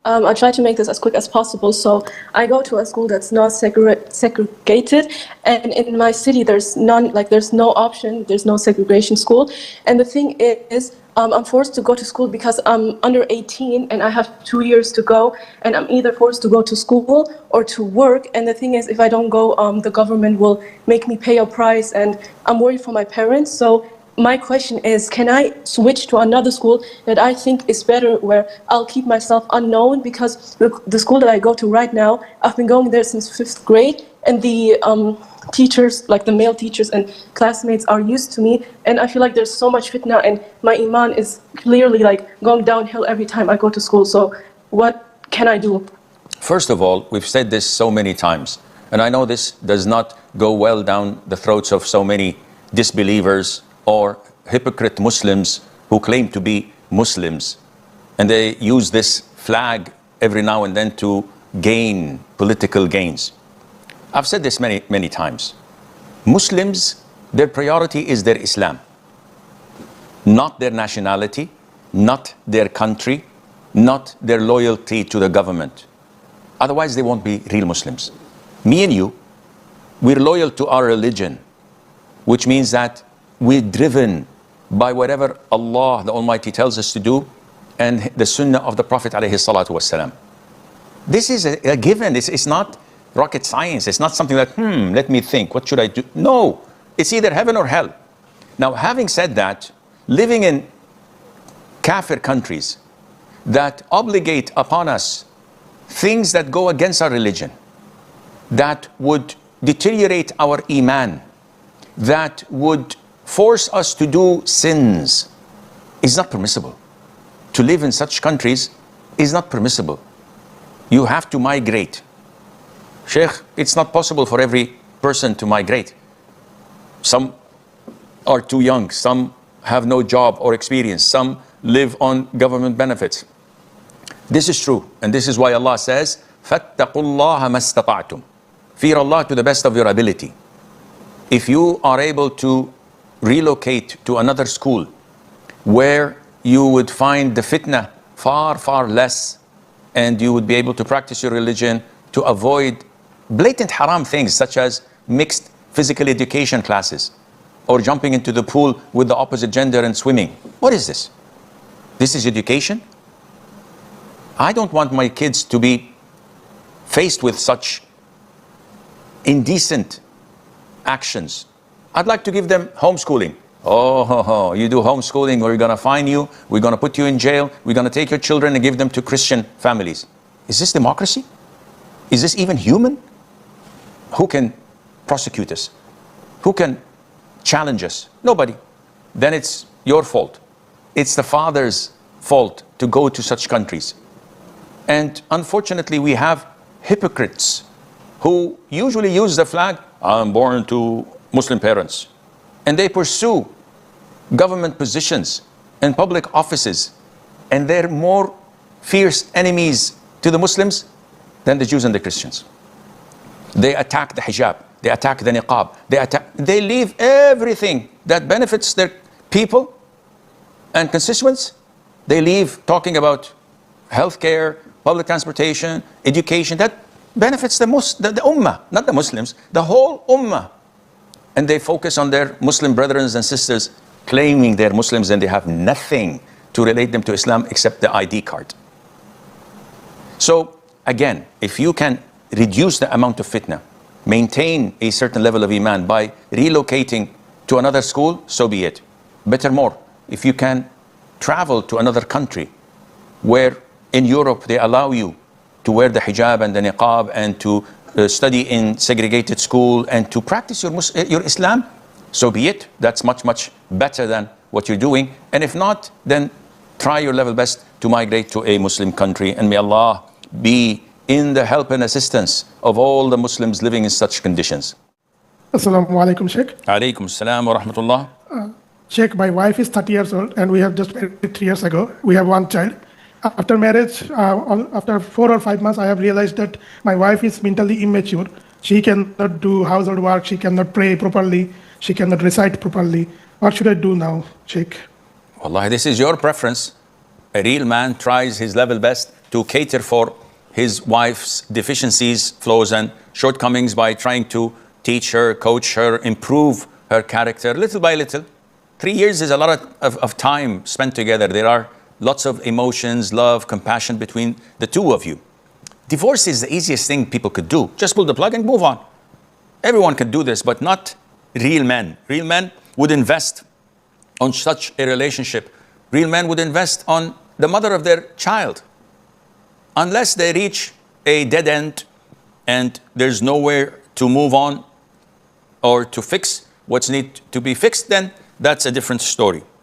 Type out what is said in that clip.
I'll try to make this as quick as possible. So I go to a school that's not segregated, and in my city there's no option, there's no segregation school. And the thing is, I'm forced to go to school because I'm under 18 and I have 2 years to go, and I'm either forced to go to school or to work. And the thing is, if I don't go, the government will make me pay a price, and I'm worried for my parents. So my question is, can I switch to another school that I think is better, where I'll keep myself unknown? Because the school that I go to right now, I've been going there since 5th grade, and the teachers, like the male teachers and classmates, are used to me, and I feel like there's so much fitna, and my iman is clearly like going downhill every time I go to school. So what can I do? First of all, we've said this so many times, and I know this does not go well down the throats of so many disbelievers or hypocrite Muslims who claim to be Muslims, and they use this flag every now and then to gain political gains. I've said this many times. Muslims, their priority is their Islam, not their nationality, not their country, not their loyalty to the government. Otherwise, they won't be real Muslims. Me and you, we're loyal to our religion, which means that we're driven by whatever Allah the Almighty tells us to do, and the Sunnah of the Prophet alayhi salatu wasalam. This is a given. It's not rocket science. It's not something that, let me think, what should I do? No, it's either heaven or hell. Now, having said that, living in kafir countries that obligate upon us things that go against our religion, that would deteriorate our iman, that would force us to do sins, is not permissible. To live in such countries is not permissible. You have to migrate. Sheikh, it's not possible for every person to migrate. Some are too young, some have no job or experience, some live on government benefits. This is true, and this is why Allah says, فَاتَّقُوا اللَّهَ مَا اسْتَطَعْتُمْ. Fear Allah to the best of your ability. If you are able to relocate to another school where you would find the fitna far, far less, and you would be able to practice your religion, to avoid blatant haram things such as mixed physical education classes or jumping into the pool with the opposite gender and swimming. What is this? This is education? I don't want my kids to be faced with such indecent actions. I'd like to give them homeschooling. Oh, you do homeschooling, we're going to fine you, we're going to put you in jail, we're going to take your children and give them to Christian families. Is this democracy? Is this even human? Who can prosecute us? Who can challenge us? Nobody. Then it's your fault. It's the father's fault to go to such countries. And unfortunately, we have hypocrites who usually use the flag, I'm born to Muslim parents, and they pursue government positions and public offices, and they're more fierce enemies to the Muslims than the Jews and the Christians. They attack the hijab, they attack the niqab, they leave everything that benefits their people and constituents. They leave talking about healthcare, public transportation, education, that benefits the ummah, not the Muslims, the whole ummah. And they focus on their Muslim brothers and sisters claiming they're Muslims, and they have nothing to relate them to Islam except the ID card. So again, if you can reduce the amount of fitna, maintain a certain level of iman by relocating to another school, so be it. Better more, if you can travel to another country where in Europe they allow you to wear the hijab and the niqab and to study in segregated school and to practice your Islam, so be it. That's much, much better than what you're doing. And if not, then try your level best to migrate to a Muslim country. And may Allah be in the help and assistance of all the Muslims living in such conditions. Assalamu alaikum, Sheikh. Alaikum assalam wa rahmatullah. Sheikh, my wife is 30 years old and we have just married 3 years ago. We have one child. After marriage, after 4 or 5 months, I have realized that my wife is mentally immature. She cannot do household work, she cannot pray properly, she cannot recite properly. What should I do now, Sheikh? Wallahi, this is your preference. A real man tries his level best to cater for his wife's deficiencies, flaws, and shortcomings by trying to teach her, coach her, improve her character little by little. 3 years is a lot of time spent together. There are lots of emotions, love, compassion between the two of you. Divorce is the easiest thing people could do. Just pull the plug and move on. Everyone can do this, but not real men. Real men would invest on such a relationship. Real men would invest on the mother of their child. Unless they reach a dead end and there's nowhere to move on or to fix what's need to be fixed, then that's a different story.